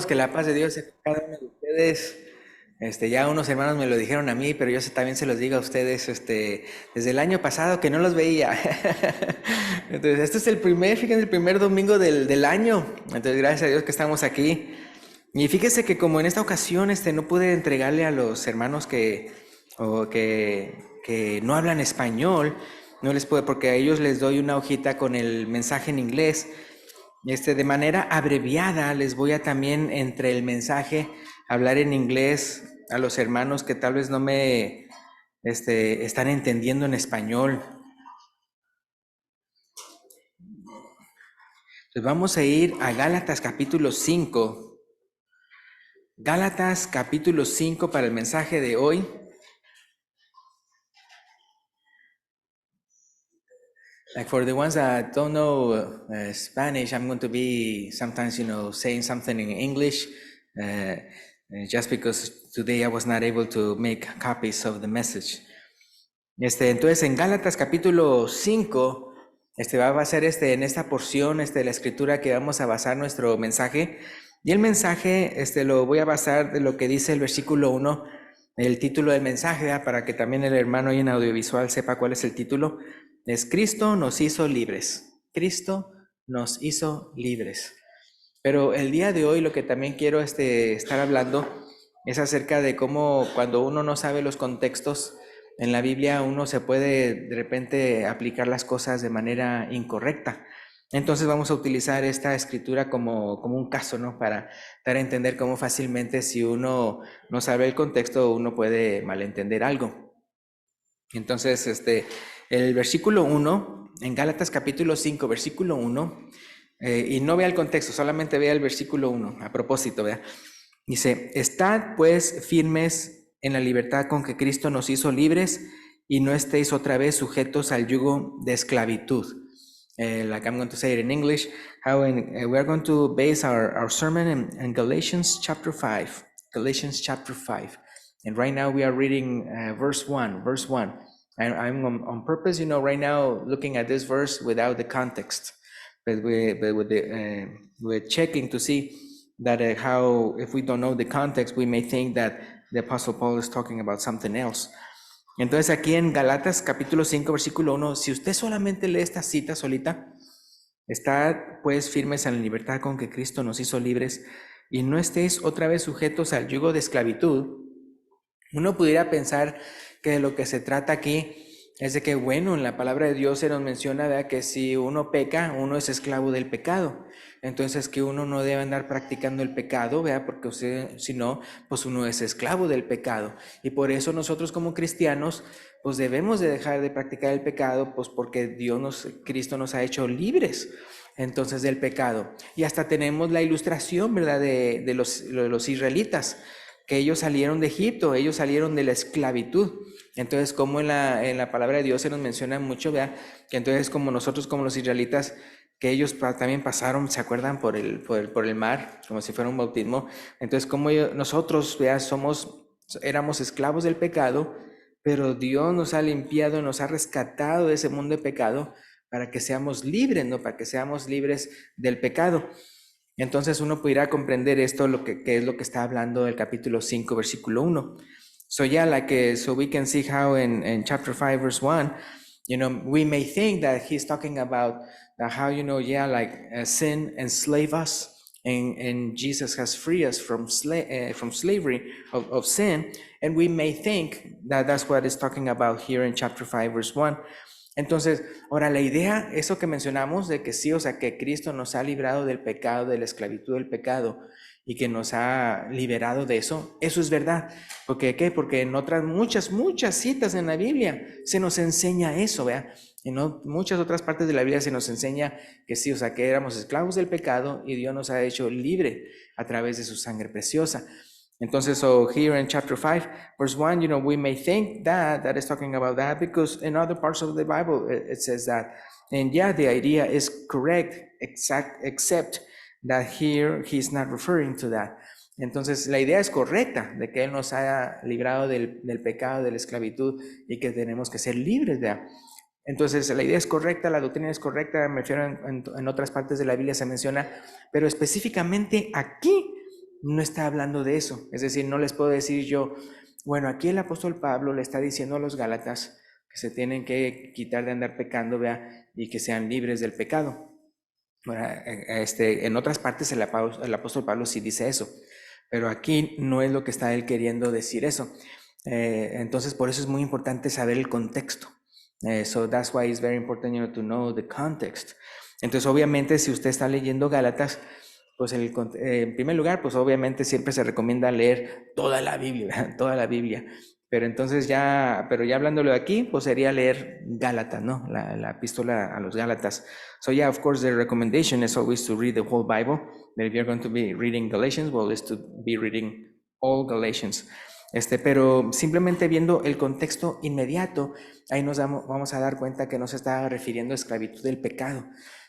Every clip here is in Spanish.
Que la paz de Dios sea con cada uno de ustedes. Ya unos hermanos me lo dijeron a mí, pero yo también se los digo a ustedes, desde el año pasado que no los veía. Entonces, este es fíjense, el primer domingo del año. Entonces, gracias a Dios que estamos aquí. Y fíjese que como en esta ocasión, no pude entregarle a los hermanos que no hablan español, no les puedo, porque a ellos les doy una hojita con el mensaje en inglés. De manera abreviada les voy a también entre el mensaje hablar en inglés a los hermanos que tal vez no me están entendiendo en español. Entonces vamos a ir a Gálatas capítulo 5. Gálatas capítulo 5 para el mensaje de hoy. Like for the ones that don't know Spanish, I'm going to be sometimes, saying something in English, just because today I was not able to make copies of the message. Entonces en Gálatas capítulo 5, va a ser en esta porción, la escritura que vamos a basar nuestro mensaje. Y el mensaje, lo voy a basar de lo que dice el versículo 1, el título del mensaje, ¿verdad? Para que también el hermano ahí en audiovisual sepa cuál es el título. Es Cristo nos hizo libres. Cristo nos hizo libres. Pero el día de hoy lo que también quiero estar hablando es acerca de cómo cuando uno no sabe los contextos en la Biblia, uno se puede de repente aplicar las cosas de manera incorrecta. Entonces vamos a utilizar esta escritura como un caso, ¿no? Para dar a entender cómo fácilmente si uno no sabe el contexto, uno puede malentender algo. Entonces, el versículo 1, en Gálatas capítulo 5, versículo 1, y no vea el contexto, solamente vea el versículo 1, a propósito, vea. Dice, estad pues firmes en la libertad con que Cristo nos hizo libres y no estéis otra vez sujetos al yugo de esclavitud. Like I'm going to say it in English, we are going to base our sermon in Galatians chapter 5. Galatians chapter 5. And right now we are reading verse 1. I'm on purpose, right now looking at this verse without the context. But we're checking to see that how, if we don't know the context, we may think that the Apostle Paul is talking about something else. Entonces aquí en Galatas capítulo 5 versículo 1, si usted solamente lee esta cita solita, está pues firmes en la libertad con que Cristo nos hizo libres y no estéis otra vez sujetos al yugo de esclavitud. Uno pudiera pensar que de lo que se trata aquí es de que, bueno, en la palabra de Dios se nos menciona, ¿verdad?, que si uno peca, uno es esclavo del pecado. Entonces, que uno no debe andar practicando el pecado, ¿verdad?, porque si no, pues uno es esclavo del pecado. Y por eso nosotros como cristianos, pues debemos de dejar de practicar el pecado, pues porque Cristo nos ha hecho libres, entonces, del pecado. Y hasta tenemos la ilustración, ¿verdad?, de los israelitas, que ellos salieron de Egipto, ellos salieron de la esclavitud. Entonces, como en la palabra de Dios se nos menciona mucho, ¿verdad?, que entonces como nosotros, como los israelitas, que ellos también pasaron, ¿se acuerdan?, por el mar, como si fuera un bautismo. Entonces, como nosotros, ¿verdad?, éramos esclavos del pecado, pero Dios nos ha limpiado, nos ha rescatado de ese mundo de pecado para que seamos libres, ¿no?, para que seamos libres del pecado. Entonces uno pudiera comprender esto, que es lo que está hablando el capítulo 5, versículo 1. So we can see how in chapter 5, verse 1, we may think that he's talking about how, sin enslaved us, and Jesus has freed us from slavery of sin, and we may think that that's what he's talking about here in chapter 5, verse 1. Entonces, ahora la idea, eso que mencionamos de que sí, o sea, que Cristo nos ha librado del pecado, de la esclavitud del pecado, y que nos ha liberado de eso es verdad. ¿Porque qué? Porque en otras muchas citas en la Biblia se nos enseña eso, ¿verdad? En muchas otras partes de la Biblia se nos enseña que sí, o sea, que éramos esclavos del pecado y Dios nos ha hecho libre a través de su sangre preciosa. Entonces, so here in chapter 5, verse 1, we may think that is talking about that, because in other parts of the Bible it says that. And yeah, the idea is correct, except that here he's not referring to that. Entonces, la idea es correcta, de que Él nos haya librado del pecado, de la esclavitud, y que tenemos que ser libres de él. Entonces, la idea es correcta, la doctrina es correcta, me refiero en otras partes de la Biblia se menciona, pero específicamente aquí no está hablando de eso. Es decir, no les puedo decir yo, bueno, aquí el apóstol Pablo le está diciendo a los Gálatas que se tienen que quitar de andar pecando, vea, y que sean libres del pecado. Bueno, en otras partes el apóstol Pablo sí dice eso, pero aquí no es lo que está él queriendo decir eso. Entonces, por eso es muy importante saber el contexto. So that's why it's very important, to know the context. Entonces, obviamente, si usted está leyendo Gálatas, pues en primer lugar, pues obviamente siempre se recomienda leer toda la Biblia, ¿verdad? Toda la Biblia. Pero entonces pero ya hablándolo de aquí, pues sería leer Gálatas, ¿no? La epístola a los Gálatas. So yeah, of course, the recommendation is always to read the whole Bible. That if you're going to be reading Galatians, well, is to be reading all Galatians. Pero simplemente viendo el contexto inmediato, ahí vamos a dar cuenta que no se está refiriendo a esclavitud del pecado.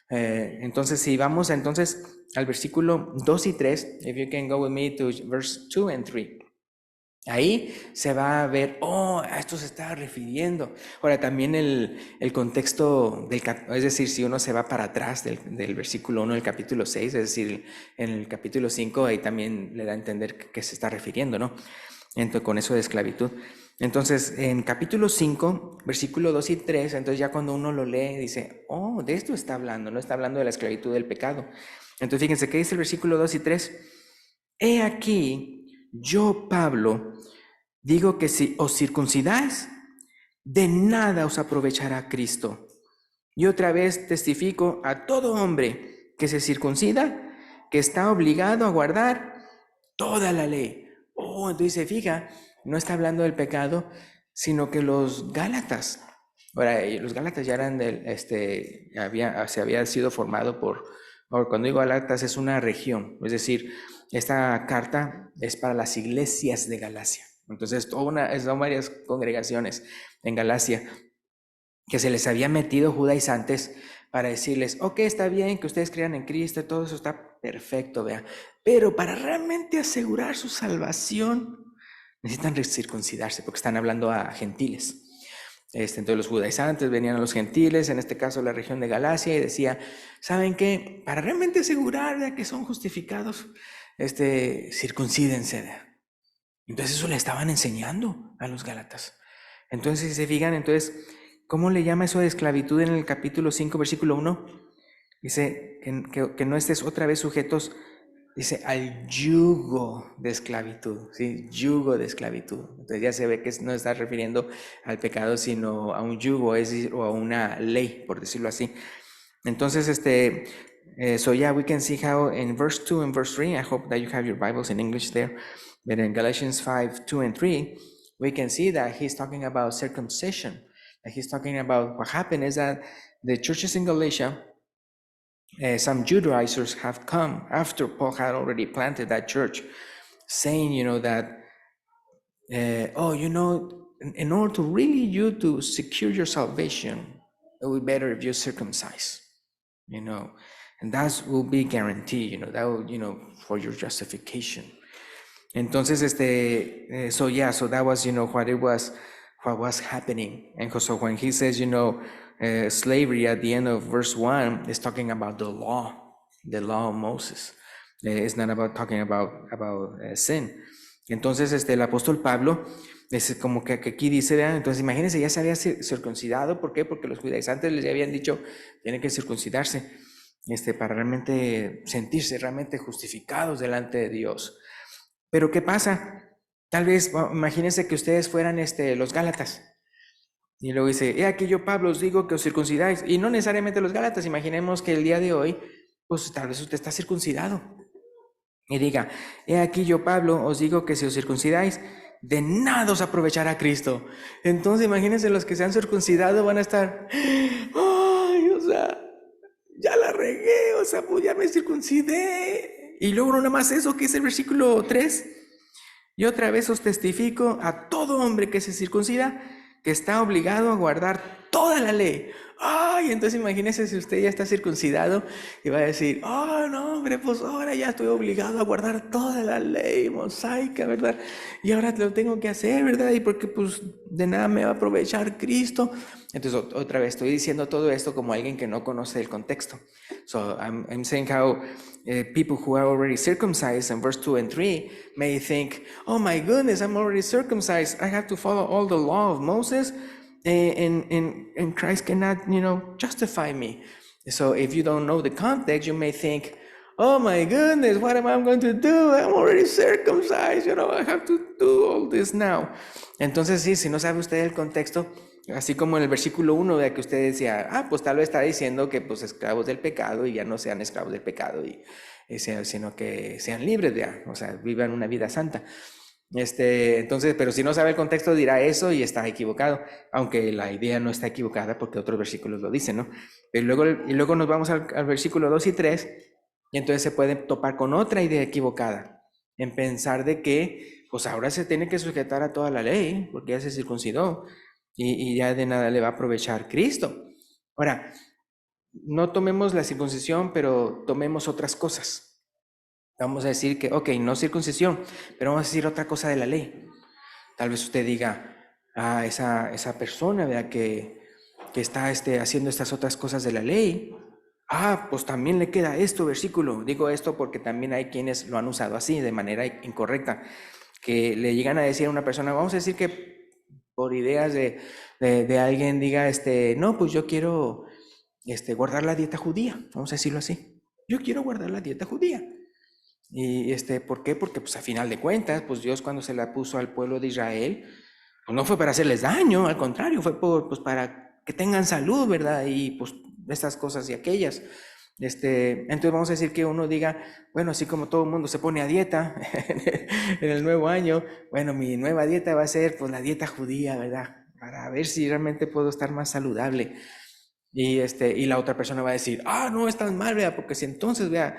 Entonces, si vamos al versículo 2 y 3, if you can go with me to verse 2 and 3. Ahí se va a ver, a esto se está refiriendo. Ahora, también el contexto es decir, si uno se va para atrás del versículo 1 del capítulo 6, es decir, en el capítulo 5, ahí también le da a entender que se está refiriendo, ¿no? Entonces, con eso de esclavitud. Entonces, en capítulo 5, versículo 2 y 3, entonces ya cuando uno lo lee, dice, de esto está hablando, no está hablando de la esclavitud del pecado. Entonces, fíjense, ¿qué dice el versículo 2 y 3? He aquí, yo, Pablo, digo que si os circuncidáis, de nada os aprovechará Cristo. Y otra vez testifico a todo hombre que se circuncida, que está obligado a guardar toda la ley. Entonces se fija, no está hablando del pecado, sino que los Gálatas, los Gálatas ya eran se había sido formado cuando digo Gálatas es una región, es decir, esta carta es para las iglesias de Galacia. Entonces, son varias congregaciones en Galacia que se les había metido judaizantes para decirles, está bien que ustedes crean en Cristo, todo eso está perfecto, vea, pero para realmente asegurar su salvación, necesitan circuncidarse, porque están hablando a gentiles. Entonces los judaizantes venían a los gentiles, en este caso la región de Galacia, y decía, ¿saben qué? Para realmente asegurar que son justificados, circuncídense. Entonces eso le estaban enseñando a los Gálatas. Entonces, si se fijan, ¿cómo le llama eso de esclavitud en el capítulo 5, versículo 1? Dice que no estés otra vez sujetos, dice, al yugo de esclavitud, ¿sí? Yugo de esclavitud. Entonces ya se ve que no está refiriendo al pecado, sino a un yugo, o a una ley, por decirlo así. Entonces, so yeah, we can see how in verse 2 and verse 3, I hope that you have your Bibles in English there, but in Galatians 5, 2 and 3, we can see that he's talking about circumcision. That he's talking about what happened is that the churches in Galatia, some Judaizers have come after Paul had already planted that church, saying, that, in order to really to secure your salvation, it would be better if you circumcise, and that will be guaranteed, that will, for your justification. Entonces, so that was, what was happening. And so when he says, slavery at the end of verse 1 is talking about the law of Moses. It's not about talking about sin. Entonces, el apóstol Pablo, es como que aquí dice, ¿verdad? Entonces imagínense, ya se había circuncidado. ¿Por qué? Porque los judaizantes les habían dicho, tienen que circuncidarse, para realmente sentirse realmente justificados delante de Dios. Pero ¿qué pasa? Tal vez, imagínense que ustedes fueran los Gálatas. Y luego dice, aquí yo, Pablo, os digo que os circuncidáis. Y no necesariamente los Gálatas. Imaginemos que el día de hoy, pues tal vez usted está circuncidado. Y diga, aquí yo, Pablo, os digo que si os circuncidáis, de nada os aprovechará Cristo. Entonces imagínense, los que se han circuncidado van a estar, ya la regué, pues ya me circuncidé. Y luego nada más eso, que es el versículo 3. Y otra vez os testifico a todo hombre que se circuncida, que está obligado a guardar toda la ley. ¡ay! Entonces imagínese si usted ya está circuncidado y va a decir, oh, no, hombre, pues ahora ya estoy obligado a guardar toda la ley mosaica, ¿verdad? Y ahora lo tengo que hacer, ¿verdad? Y porque pues de nada me va a aprovechar Cristo. Entonces otra vez estoy diciendo todo esto como alguien que no conoce el contexto. So I'm saying how people who are already circumcised in verse 2 and 3 may think, oh my goodness, I'm already circumcised. I have to follow all the law of Moses. And Christ cannot, justify me. So if you don't know the context, you may think, oh my goodness, what am I going to do? I'm already circumcised, I have to do all this now. Entonces sí, si no sabe usted el contexto, así como en el versículo 1, de que usted decía, pues tal vez está diciendo que pues esclavos del pecado y ya no sean esclavos del pecado, sino que sean libres ya, o sea, vivan una vida santa. Entonces, pero si no sabe el contexto dirá eso y está equivocado, aunque la idea no está equivocada porque otros versículos lo dicen, ¿no? Pero luego nos vamos al versículo 2 y 3 y entonces se puede topar con otra idea equivocada, en pensar de que pues ahora se tiene que sujetar a toda la ley porque ya se circuncidó y ya de nada le va a aprovechar Cristo. Ahora, no tomemos la circuncisión, pero tomemos otras cosas. Vamos a decir que, ok, no circuncisión, pero vamos a decir otra cosa de la ley. Tal vez usted diga, esa persona, ¿verdad? Que está haciendo estas otras cosas de la ley, pues también le queda versículo. Digo esto porque también hay quienes lo han usado así, de manera incorrecta, que le llegan a decir a una persona, vamos a decir que por ideas de alguien diga, no, pues yo quiero guardar la dieta judía, vamos a decirlo así. Yo quiero guardar la dieta judía. Y ¿por qué? Porque pues a final de cuentas, pues Dios cuando se la puso al pueblo de Israel, pues no fue para hacerles daño, al contrario, fue pues para que tengan salud, ¿verdad? Y pues estas cosas y aquellas. Entonces vamos a decir que uno diga, bueno, así como todo el mundo se pone a dieta en el nuevo año, bueno, mi nueva dieta va a ser pues la dieta judía, ¿verdad? Para ver si realmente puedo estar más saludable. Y la otra persona va a decir, no, es tan mal, ¿verdad? Porque si entonces, vea,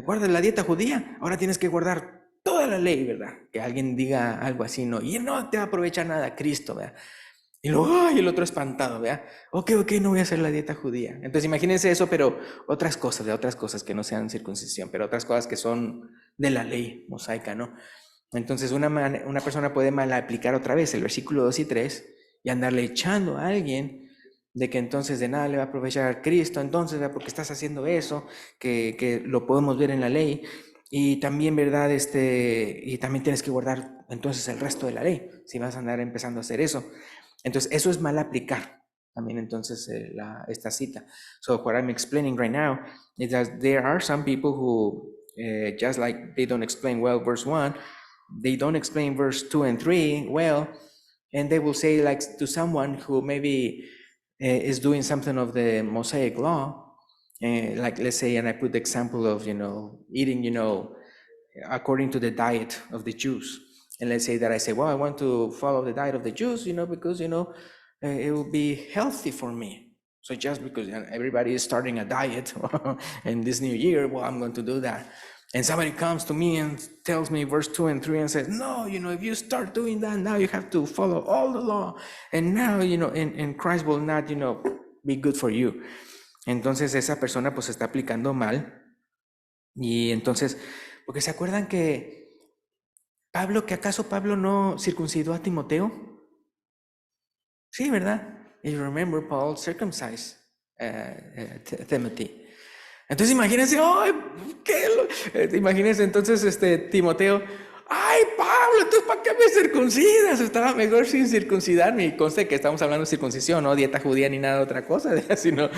guardas la dieta judía, ahora tienes que guardar toda la ley, ¿verdad? Que alguien diga algo así, ¿no? Y no te va a aprovechar nada Cristo, ¿verdad? Y luego, el otro espantado, ¿verdad? Ok, no voy a hacer la dieta judía. Entonces imagínense eso, pero otras cosas que no sean circuncisión, pero otras cosas que son de la ley mosaica, ¿no? Entonces una persona puede mal aplicar otra vez el versículo 2 y 3 y andarle echando a alguien de que entonces de nada le va a aprovechar a Cristo, entonces, ¿verdad? Porque estás haciendo eso, que lo podemos ver en la ley, y también, ¿verdad? Y también tienes que guardar entonces el resto de la ley, si vas a andar empezando a hacer eso. Entonces, eso es mal aplicar también entonces esta cita. So what I'm explaining right now is that there are some people who, just like they don't explain well verse 1, they don't explain verse 2 and 3 well, and they will say like to someone who maybe is doing something of the Mosaic law, like let's say, and I put the example of, eating, according to the diet of the Jews. And let's say that I say, well, I want to follow the diet of the Jews, because, it will be healthy for me. So just because everybody is starting a diet in this new year, well, I'm going to do that. And somebody comes to me and tells me verse 2 and 3 and says, no, if you start doing that, now you have to follow all the law. And now, and Christ will not, be good for you. Entonces esa persona pues está aplicando mal. Y entonces, porque se acuerdan que acaso Pablo no circuncidó a Timoteo? Sí, ¿verdad? You remember Paul circumcised Timothy. Entonces imagínense, imagínense entonces Timoteo, ay Pablo, entonces ¿para qué me circuncidas? Estaba mejor sin circuncidarme. Y conste que estamos hablando de circuncisión, no dieta judía ni nada de otra cosa, sino,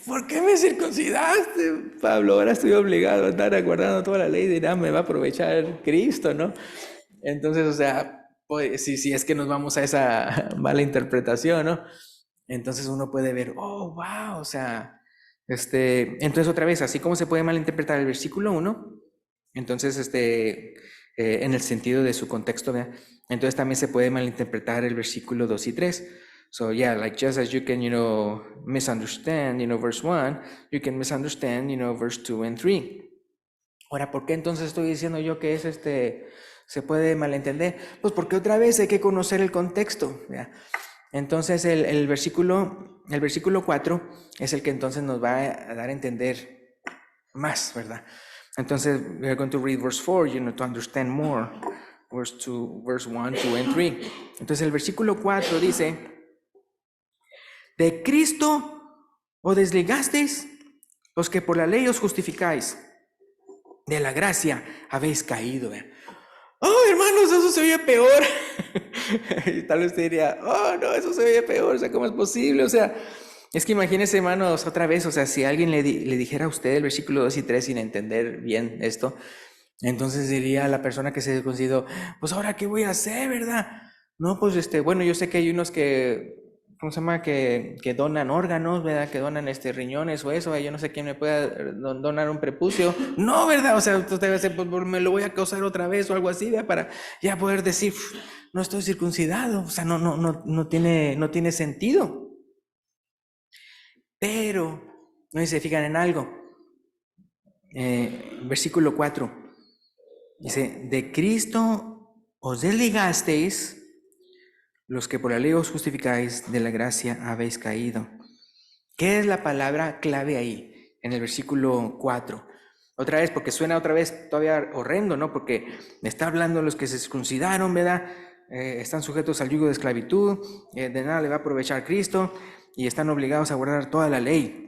¿por qué me circuncidaste, Pablo? Ahora estoy obligado a estar aguardando toda la ley, de nada me va a aprovechar Cristo, ¿no? Entonces, o sea, pues si es que nos vamos a esa mala interpretación, ¿no? Entonces uno puede ver, oh, wow, o sea, entonces otra vez, así como se puede malinterpretar el versículo 1, entonces, en el sentido de su contexto, ¿verdad? Entonces también se puede malinterpretar el versículo 2 y 3. So yeah, like just as you can, misunderstand, verse 1, you can misunderstand, verse 2 and 3. Ahora, ¿por qué entonces estoy diciendo yo que se puede malentender? Pues porque otra vez hay que conocer el contexto, ¿verdad? Entonces el versículo 4 es el que entonces nos va a dar a entender más, ¿verdad? Entonces, we are going to read verse 4, to understand more. Verse 1, 2, and 3. Entonces, el versículo 4 dice, de Cristo os desligasteis los que por la ley os justificáis, de la gracia habéis caído. Oh, hermanos, eso se oye peor. Y tal vez usted diría, oh, no, eso se oye peor, o sea, ¿cómo es posible? O sea, es que imagínese, hermanos, otra vez, o sea, si alguien le dijera a usted el versículo 2 y 3 sin entender bien esto, entonces diría a la persona que se circuncidó, pues ahora, ¿qué voy a hacer, verdad? No, pues bueno, yo sé que hay unos que, ¿cómo se llama? Que donan órganos, ¿verdad? Que donan riñones o eso, yo no sé quién me pueda donar un prepucio. No, ¿verdad? O sea, usted debe ser, pues me lo voy a causar otra vez o algo así, ¿verdad? Para ya poder decir, no estoy circuncidado, o sea, no tiene sentido. Pero, no sé si se fijan en algo, versículo 4. Dice, de Cristo os desligasteis, los que por la ley os justificáis, de la gracia habéis caído. ¿Qué es la palabra clave ahí, en el versículo 4? Otra vez, porque suena otra vez todavía horrendo, ¿no? Porque está hablando de los que se circuncidaron, ¿verdad? Están sujetos al yugo de esclavitud, de nada le va a aprovechar Cristo, y están obligados a guardar toda la ley.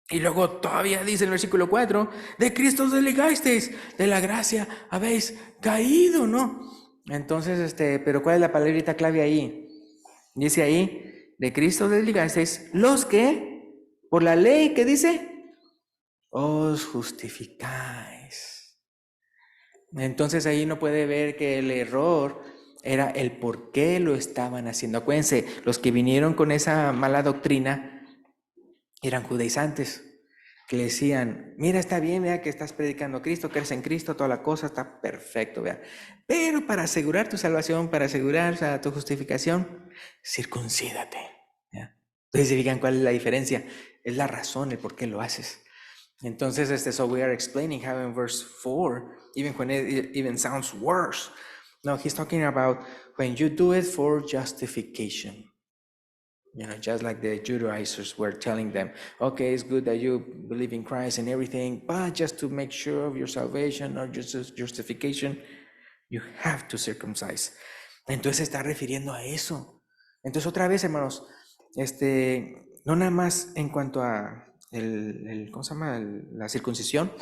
Y luego todavía dice el versículo 4, de Cristo os desligasteis, de la gracia habéis caído, ¿no? Entonces, pero ¿cuál es la palabrita clave ahí? Dice ahí, de Cristo os desligasteis, los que, por la ley, ¿qué dice? Os justificáis. Entonces ahí no puede ver que el error era el por qué lo estaban haciendo. Acuérdense, los que vinieron con esa mala doctrina eran judaizantes, que le decían, mira, está bien, vea que estás predicando a Cristo, crees en Cristo, toda la cosa está perfecto, vea. Pero para asegurar tu salvación, para asegurar, o sea, tu justificación, circuncídate. ¿Ya? Entonces, ¿se fijan cuál es la diferencia? Es la razón, el por qué lo haces. Entonces, so we are explaining how in verse 4, even when it even sounds worse, no, he's talking about when you do it for justification. Just like the Judaizers were telling them, okay, it's good that you believe in Christ and everything, but just to make sure of your salvation or justification, you have to circumcise. Entonces está refiriendo a eso. Entonces otra vez, hermanos, no nada más en cuanto a ¿cómo se llama? La circuncisión,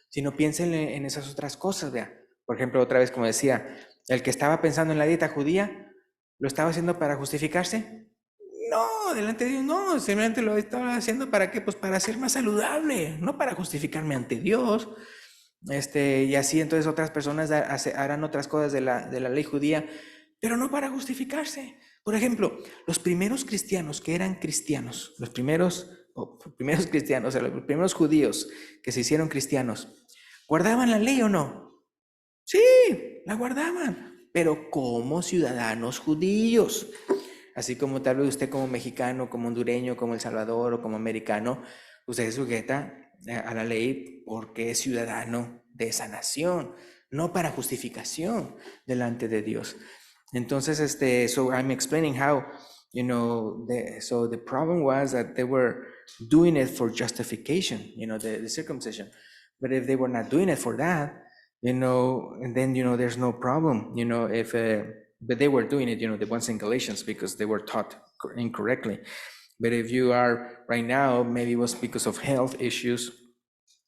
sino piensen en esas otras cosas, vea. Por ejemplo, otra vez, como decía, el que estaba pensando en la dieta judía, ¿lo estaba haciendo para justificarse? No, delante de Dios no, simplemente lo estaba haciendo para qué, pues para ser más saludable, no para justificarme ante Dios. Y así entonces otras personas harán otras cosas de la ley judía, pero no para justificarse. Por ejemplo, los primeros cristianos que eran cristianos, los primeros cristianos, o sea, los primeros judíos que se hicieron cristianos, ¿guardaban la ley o no? Sí, la guardaban, pero como ciudadanos judíos. Así como tal vez usted como mexicano, como hondureño, como El Salvador o como americano, usted es sujeta a la ley porque es ciudadano de esa nación, no para justificación delante de Dios. Entonces, so I'm explaining how, so the problem was that they were doing it for justification, the circumcision. But if they were not doing it for that, and then, there's no problem, if... but they were doing it, the ones in Galatians, because they were taught incorrectly. But if you are right now, maybe it was because of health issues,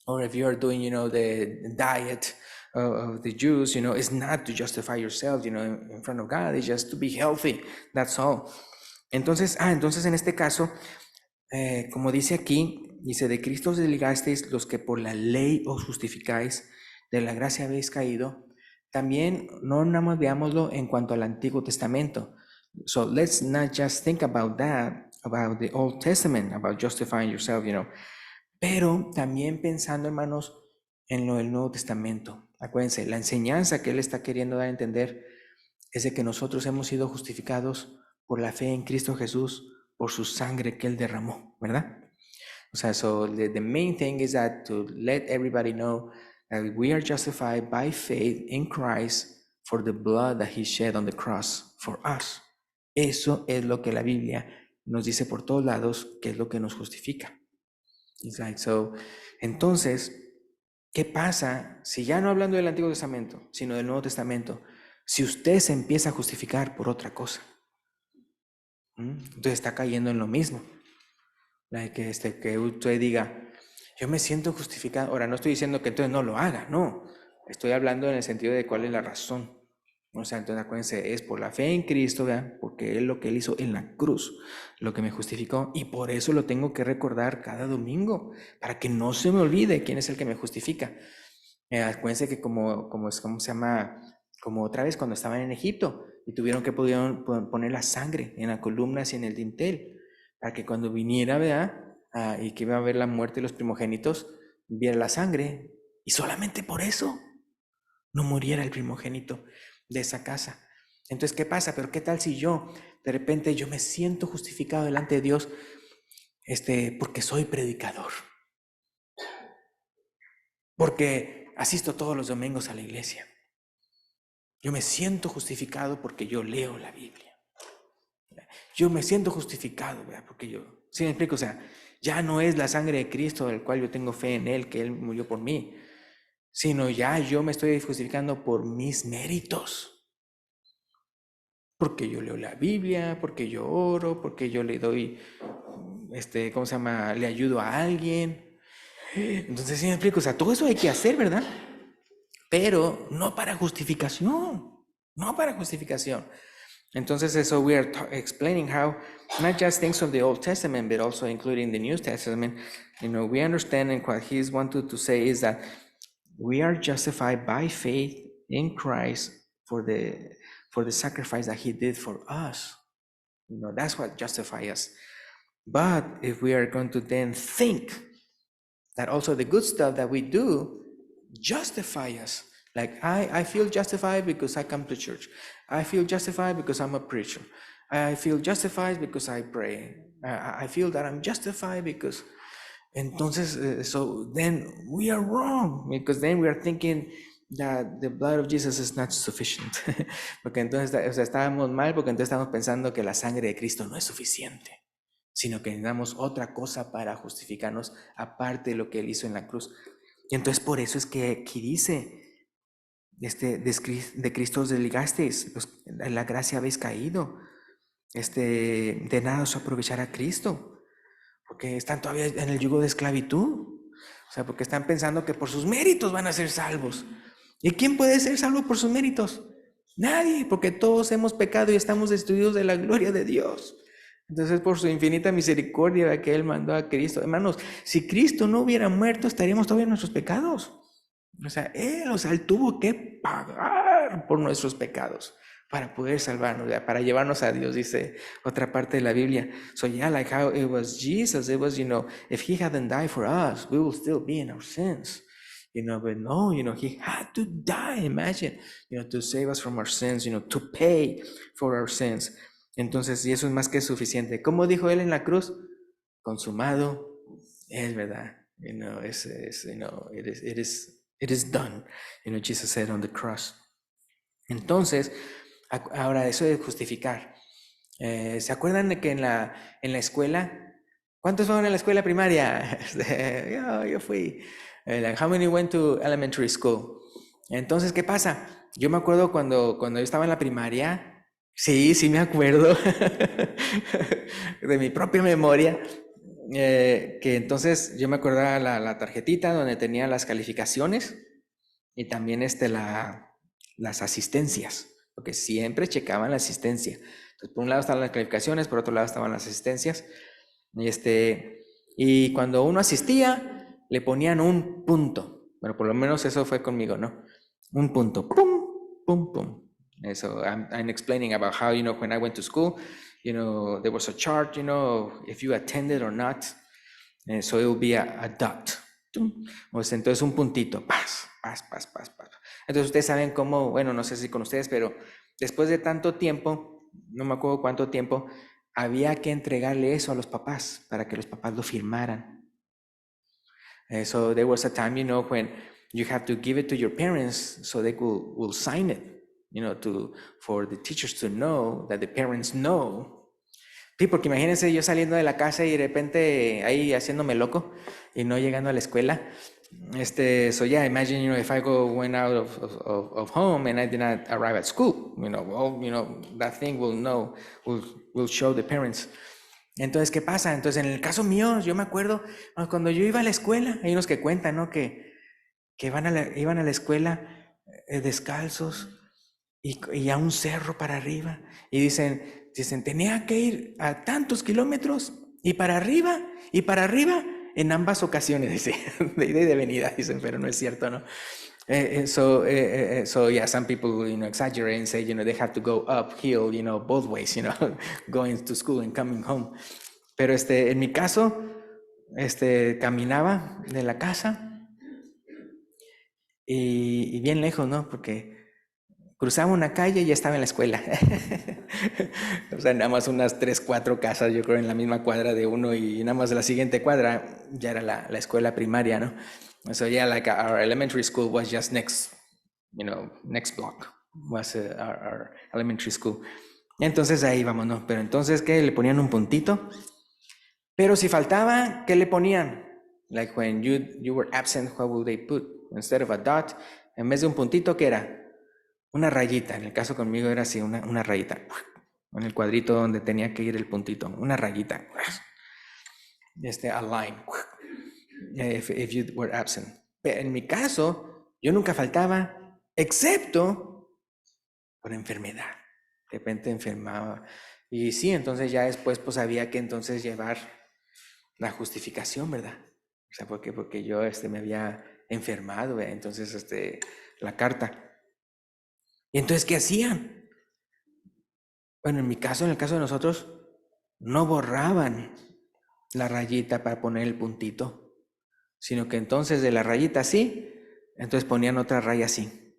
or if you are doing, the diet of the Jews, it's not to justify yourself, in front of God, it's just to be healthy, that's all. Entonces en este caso, como dice aquí, dice, de Cristo os desligasteis los que por la ley os justificáis, de la gracia habéis caído. También no nada más veámoslo en cuanto al Antiguo Testamento. So let's not just think about that, about the Old Testament, about justifying yourself, pero también pensando, hermanos, en lo del Nuevo Testamento. Acuérdense, la enseñanza que él está queriendo dar a entender es de que nosotros hemos sido justificados por la fe en Cristo Jesús, por su sangre que él derramó, ¿verdad? O sea, so the main thing is that to let everybody know that we are justified by faith in Christ for the blood that he shed on the cross for us. Eso es lo que la Biblia nos dice por todos lados, que es lo que nos justifica. So, entonces, ¿qué pasa si ya no hablando del Antiguo Testamento, sino del Nuevo Testamento, si usted se empieza a justificar por otra cosa? Entonces está cayendo en lo mismo. Que usted diga, yo me siento justificado. Ahora, no estoy diciendo que entonces no lo haga, no. Estoy hablando en el sentido de cuál es la razón. O sea, entonces acuérdense, es por la fe en Cristo, ¿verdad? Porque es lo que Él hizo en la cruz, lo que me justificó. Y por eso lo tengo que recordar cada domingo, para que no se me olvide quién es el que me justifica. Acuérdense que ¿cómo se llama? Como otra vez cuando estaban en Egipto y tuvieron que poner la sangre en las columnas y en el dintel, para que cuando viniera, ¿verdad? Y que iba a ver la muerte de los primogénitos, viera la sangre, y solamente por eso no muriera el primogénito de esa casa. Entonces, ¿qué pasa? Pero ¿qué tal si yo, de repente, yo me siento justificado delante de Dios, porque soy predicador? Porque asisto todos los domingos a la iglesia. Yo me siento justificado porque yo leo la Biblia. Yo me siento justificado, ¿verdad? Porque yo, ¿sí me explico? O sea, ya no es la sangre de Cristo del cual yo tengo fe en Él, que Él murió por mí, sino ya yo me estoy justificando por mis méritos. Porque yo leo la Biblia, porque yo oro, porque yo le doy, ¿cómo se llama? Le ayudo a alguien. Entonces, ¿sí me explico? O sea, todo eso hay que hacer, ¿verdad? Pero no para justificación, no para justificación. Entonces, eso we are explaining how not just things of the Old Testament, but also including the New Testament, we understand, and what he's wanted to say is that we are justified by faith in Christ for the sacrifice that he did for us. That's what justifies us. But if we are going to then think that also the good stuff that we do justify us, like I feel justified because I come to church. I feel justified because I'm a preacher. I feel justified because I pray. I feel that I'm justified because... Entonces, so then we are wrong, because then we are thinking that the blood of Jesus is not sufficient. Porque entonces, o sea, estábamos mal porque entonces estamos pensando que la sangre de Cristo no es suficiente, sino que necesitamos otra cosa para justificarnos aparte de lo que Él hizo en la cruz. Y entonces por eso es que aquí dice, de Cristo os desligasteis, la gracia habéis caído, de nada os aprovechará Cristo, porque están todavía en el yugo de esclavitud. O sea, porque están pensando que por sus méritos van a ser salvos. ¿Y quién puede ser salvo por sus méritos? Nadie, porque todos hemos pecado y estamos destituidos de la gloria de Dios. Entonces, por su infinita misericordia que Él mandó a Cristo. Hermanos, si Cristo no hubiera muerto, estaríamos todavía en nuestros pecados. O sea, Él tuvo que pagar por nuestros pecados para poder salvarnos, para llevarnos a Dios, dice otra parte de la Biblia. So yeah, like how it was Jesus, it was, if he hadn't died for us, we will still be in our sins. But no, he had to die, imagine, to save us from our sins, to pay for our sins. Entonces, y eso es más que suficiente. ¿Cómo dijo Él en la cruz? Consumado es, verdad. It is done. Jesus said on the cross. Entonces, ahora eso de justificar. ¿Se acuerdan de que en la escuela? ¿Cuántos fueron a la escuela primaria? Yo fui. How many went to elementary school? Entonces, ¿qué pasa? Yo me acuerdo cuando yo estaba en la primaria. Sí, me acuerdo de mi propia memoria. Que entonces yo me acordaba la tarjetita donde tenía las calificaciones y también las asistencias, porque siempre checaban la asistencia. Entonces, por un lado estaban las calificaciones, por otro lado estaban las asistencias. Y cuando uno asistía, le ponían un punto. Bueno, por lo menos eso fue conmigo, ¿no? Un punto. Pum, pum, pum. So I'm explaining about how, when I went to school, there was a chart, if you attended or not. So it will be a dot. Entonces un puntito. Paz. Entonces ustedes saben cómo, bueno, no sé si con ustedes, pero después de tanto tiempo, no me acuerdo cuánto tiempo, había que entregarle eso a los papás para que los papás lo firmaran. So there was a time, when you have to give it to your parents so they will sign it. for the teachers to know, that the parents know. Sí, porque imagínense yo saliendo de la casa y de repente ahí haciéndome loco y no llegando a la escuela. So yeah, imagine, if I went out of home and I did not arrive at school, that thing will show the parents. Entonces, ¿qué pasa? Entonces, en el caso mío, yo me acuerdo, cuando yo iba a la escuela, hay unos que cuentan, ¿no? Que iban a la escuela descalzos y a un cerro para arriba. Y dicen, tenía que ir a tantos kilómetros y para arriba en ambas ocasiones, dice, de ida y de venida, dicen, pero no es cierto, ¿no? So yeah, some people, exaggerate and say, they have to go uphill, both ways, going to school and coming home. Pero en mi caso, caminaba de la casa y bien lejos, ¿no? Porque cruzaba una calle y ya estaba en la escuela. O sea, nada más unas 3, 4 casas, yo creo, en la misma cuadra de uno, y nada más de la siguiente cuadra ya era la escuela primaria, ¿no? So yeah, like our elementary school was just next block was our elementary school. Entonces ahí vamos, ¿no? Pero entonces, ¿qué? Le ponían un puntito. Pero si faltaba, ¿qué le ponían? Like when you were absent, what would they put? Instead of a dot, en vez de un puntito, ¿qué era? Una rayita. En el caso conmigo era así, una rayita. En el cuadrito donde tenía que ir el puntito, una rayita. A line. If you were absent. Pero en mi caso, yo nunca faltaba, excepto por enfermedad. De repente enfermaba. Y sí, entonces ya después pues había que entonces llevar la justificación, ¿verdad? O sea, ¿por qué? Porque yo me había enfermado, ¿verdad? Entonces la carta. ¿Y entonces qué hacían? Bueno, en el caso de nosotros, no borraban la rayita para poner el puntito, sino que entonces de la rayita así, entonces ponían otra raya así,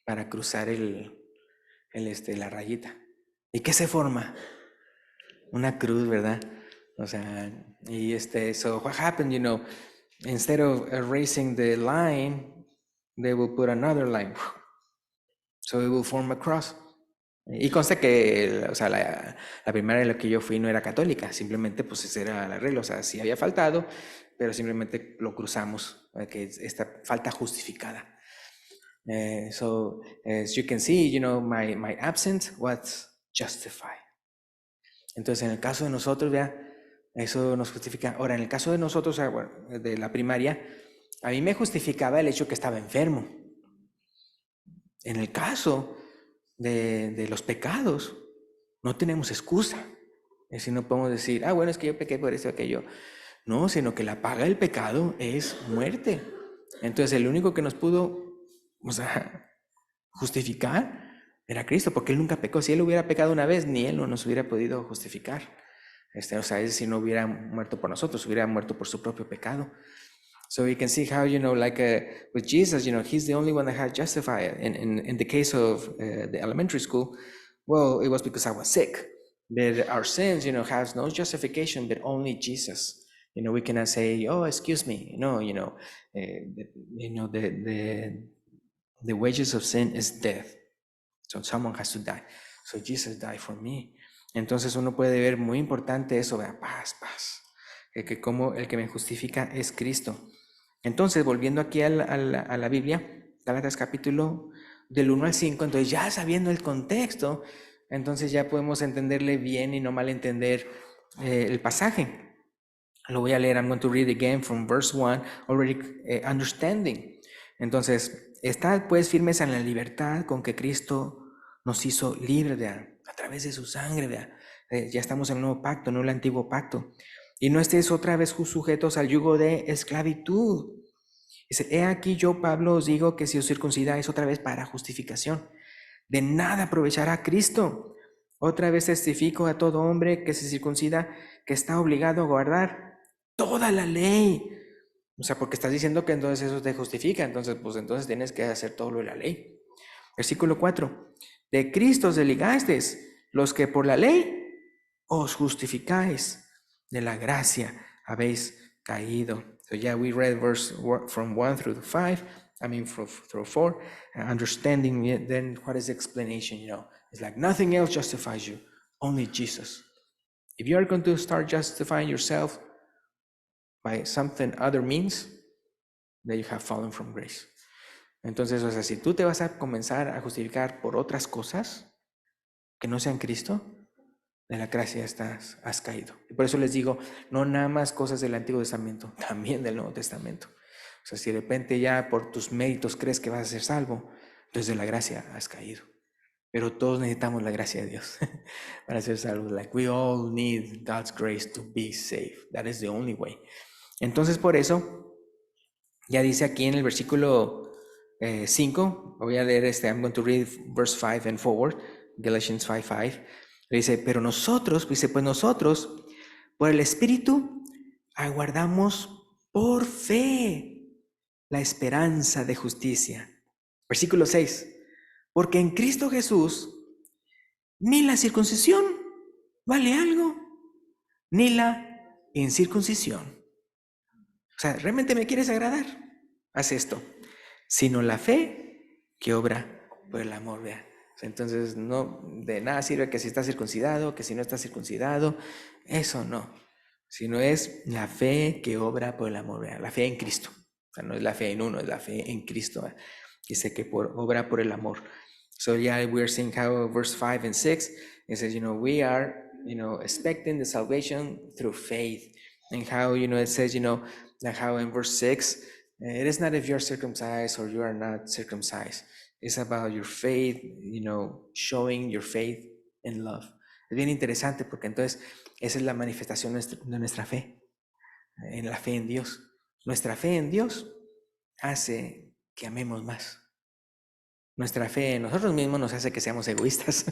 para cruzar la rayita. ¿Y qué se forma? Una cruz, ¿verdad? O sea, y so what happened, instead of erasing the line, they will put another line. So it will form a cross. Y consta que, o sea, la primera en la que yo fui no era católica, simplemente pues esa era la regla, o sea, sí había faltado, pero simplemente lo cruzamos, que esta falta justificada. So, as you can see, my absence was justified. Entonces, en el caso de nosotros, vea, eso nos justifica. Ahora, en el caso de nosotros, bueno, de la primaria, a mí me justificaba el hecho que estaba enfermo. En el caso de los pecados, no tenemos excusa. Es decir, no podemos decir, bueno, es que yo pequé por esto o aquello. No, sino que la paga del pecado es muerte. Entonces, el único que nos pudo, justificar era Cristo, porque Él nunca pecó. Si Él hubiera pecado una vez, ni Él no nos hubiera podido justificar. O sea, es decir, no hubiera muerto por nosotros, hubiera muerto por su propio pecado. So you can see how, with Jesus, He's the only one that had justified. In the case of the elementary school, well, it was because I was sick. But our sins, has no justification, but only Jesus. We cannot say, oh, excuse me. No, the wages of sin is death. So someone has to die. So Jesus died for me. Entonces uno puede ver muy importante eso, ¿verdad? Paz. Que como el que me justifica es Cristo. Entonces, volviendo aquí a la Biblia, Gálatas capítulo del 1 al 5, entonces ya sabiendo el contexto, entonces ya podemos entenderle bien y no malentender el pasaje. Lo voy a leer. I'm going to read again from verse 1, already understanding. Entonces, estad pues firmes en la libertad con que Cristo nos hizo libres, ¿verdad? A través de su sangre, ¿verdad? Ya estamos en el nuevo pacto, no el antiguo pacto. Y no estéis otra vez sujetos al yugo de esclavitud. Dice, he aquí yo, Pablo, os digo que si os circuncidáis otra vez para justificación, de nada aprovechará Cristo. Otra vez testifico a todo hombre que se circuncida que está obligado a guardar toda la ley. O sea, porque estás diciendo que entonces eso te justifica, entonces tienes que hacer todo lo de la ley. Versículo 4. De Cristo os desligasteis, los que por la ley os justificáis, de la gracia habéis caído. So yeah, we read verse from 1 through 5. through 4, understanding, then what is the explanation, It's like nothing else justifies you, only Jesus. If you are going to start justifying yourself by something other means, then you have fallen from grace. Entonces, o sea, si tú te vas a comenzar a justificar por otras cosas que no sean Cristo, de la gracia has caído. Y por eso les digo, no nada más cosas del Antiguo Testamento, también del Nuevo Testamento. O sea, si de repente ya por tus méritos crees que vas a ser salvo, entonces de la gracia has caído. Pero todos necesitamos la gracia de Dios para ser salvos. Like we all need God's grace to be saved. That is the only way. Entonces por eso, ya dice aquí en el versículo 5, voy a leer I'm going to read verse 5 and forward, Galatians 5:5. Dice, pero nosotros, pues nosotros, por el Espíritu, aguardamos por fe la esperanza de justicia. Versículo 6, porque en Cristo Jesús ni la circuncisión vale algo, ni la incircuncisión. O sea, ¿realmente me quieres agradar? Haz esto, sino la fe que obra por el amor, vea. Entonces, no de nada sirve que si estás circuncidado, que si no estás circuncidado, eso no, sino es la fe que obra por el amor, ¿verdad? La fe en Cristo. O sea, no es la fe en uno, es la fe en Cristo, ¿verdad? Dice que obra por el amor. So yeah, we're seeing how verse 5 and 6, it says, we are, expecting the salvation through faith. And how, it says, that how in verse 6, it is not if you're circumcised or you are not circumcised. It's about your faith, showing your faith in love. Es bien interesante porque entonces esa es la manifestación de nuestra fe, en la fe en Dios. Nuestra fe en Dios hace que amemos más. Nuestra fe en nosotros mismos nos hace que seamos egoístas,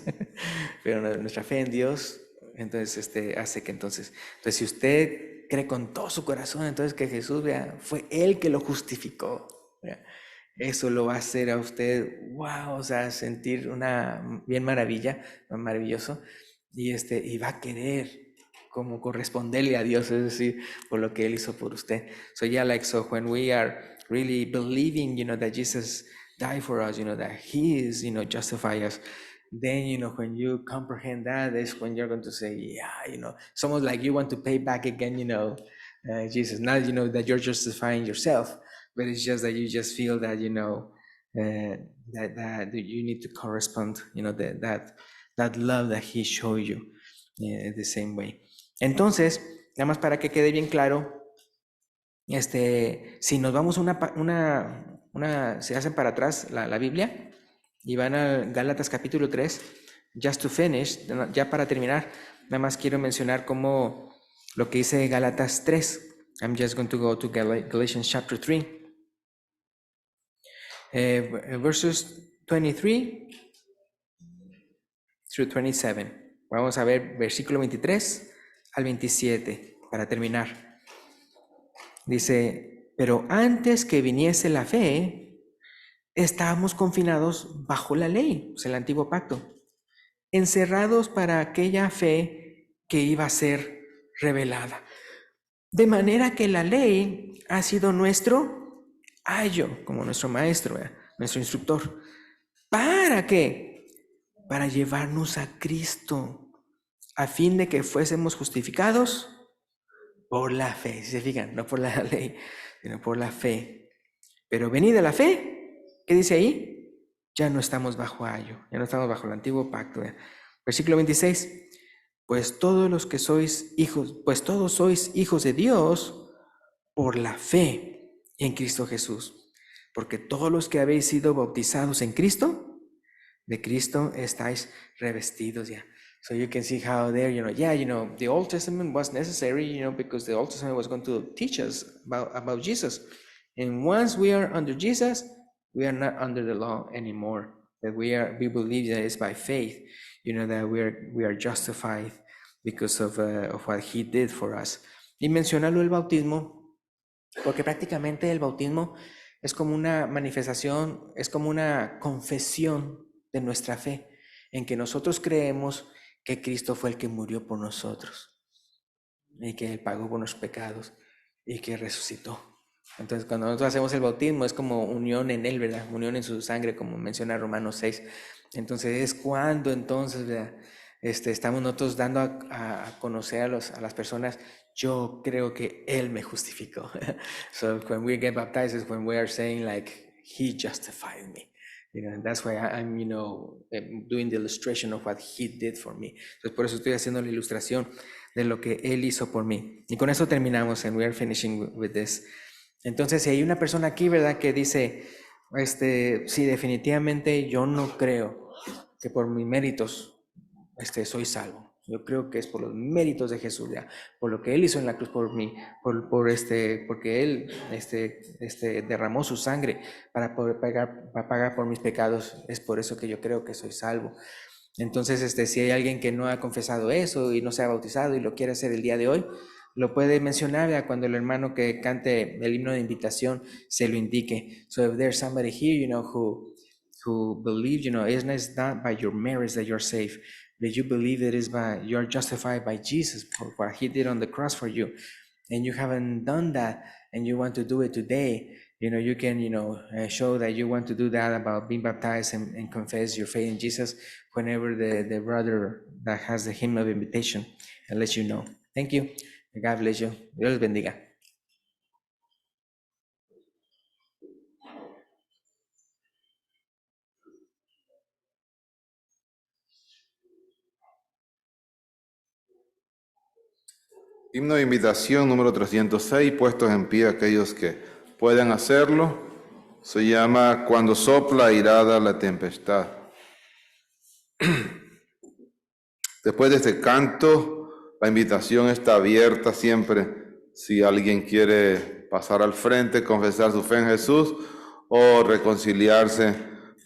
pero nuestra fe en Dios entonces hace que entonces si usted cree con todo su corazón, entonces que Jesús, vea, fue Él que lo justificó, vea. Eso lo va a hacer a usted, wow, o sea, sentir una bien maravilloso, y va a querer como corresponderle a Dios, es decir, por lo que Él hizo por usted. So yeah, so when we are really believing, that Jesus died for us, that He is, justify us, then, when you comprehend that is when you're going to say, yeah, it's almost like you want to pay back again, Jesus, not, that you're justifying yourself, but it's just that you just feel that, that you need to correspond, that love that He showed you the same way. Entonces, nada más para que quede bien claro, si nos vamos se hacen para atrás la Biblia y van a Gálatas capítulo 3, just to finish, ya para terminar, nada más quiero mencionar como lo que dice Gálatas 3. I'm just going to go to Galatians chapter 3. Verses 23 through 27. Vamos a ver versículo 23 al 27 para terminar. Dice, pero antes que viniese la fe, estábamos confinados bajo la ley, o sea, el antiguo pacto, encerrados para aquella fe que iba a ser revelada. De manera que la ley ha sido nuestro ayo, como nuestro maestro, nuestro instructor. ¿Para qué? Para llevarnos a Cristo, a fin de que fuésemos justificados por la fe. Si se fijan, no por la ley, sino por la fe. Pero venida la fe, ¿qué dice ahí? Ya no estamos bajo ayo, ya no estamos bajo el antiguo pacto. Versículo 26. Pues todos sois hijos de Dios por la fe en Cristo Jesús. Porque todos los que habéis sido bautizados en Cristo, de Cristo estáis revestidos ya. So you can see how there, the Old Testament was necessary, because the Old Testament was going to teach us about Jesus. And once we are under Jesus, we are not under the law anymore. That we believe that it's by faith, that we are justified because of what He did for us. Y mencionarlo el bautismo, porque prácticamente el bautismo es como una manifestación, es como una confesión de nuestra fe, en que nosotros creemos que Cristo fue el que murió por nosotros, y que Él pagó por nuestros pecados, y que resucitó. Entonces, cuando nosotros hacemos el bautismo, es como unión en Él, ¿verdad? Unión en su sangre, como menciona Romanos 6. Entonces, es cuando entonces, ¿verdad? Estamos nosotros dando a conocer a las personas, yo creo que Él me justificó. So, when we get baptized is when we are saying like, He justified me. That's why I'm, doing the illustration of what He did for me. Entonces, por eso estoy haciendo la ilustración de lo que Él hizo por mí. Y con eso terminamos, and we are finishing with this. Entonces, si hay una persona aquí, ¿verdad?, que dice, sí, definitivamente yo no creo que por mis méritos, soy salvo. Yo creo que es por los méritos de Jesús, ¿ya? Por lo que Él hizo en la cruz por mí, porque Él, derramó su sangre para poder pagar por mis pecados. Es por eso que yo creo que soy salvo. Entonces, si hay alguien que no ha confesado eso y no se ha bautizado y lo quiere hacer el día de hoy, lo puede mencionar ya cuando el hermano que cante el himno de invitación se lo indique. So if there's somebody here, who believes, it's not by your merits that you're saved, that you believe that you're justified by Jesus for what He did on the cross for you, and you haven't done that, and you want to do it today, you can, show that you want to do that about being baptized and confess your faith in Jesus whenever the brother that has the hymn of invitation and let you know. Thank you. God bless you. Dios les bendiga. Himno de invitación número 306, puestos en pie aquellos que puedan hacerlo. Se llama Cuando sopla airada la tempestad. Después de este canto, la invitación está abierta siempre. Si alguien quiere pasar al frente, confesar su fe en Jesús o reconciliarse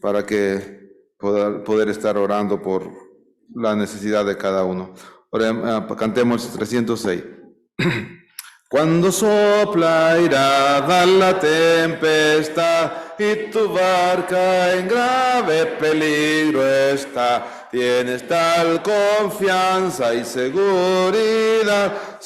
para que poder estar orando por la necesidad de cada uno. Cantemos 306. Cuando sopla airada la tempestad y tu barca en grave peligro está, tienes tal confianza y seguridad.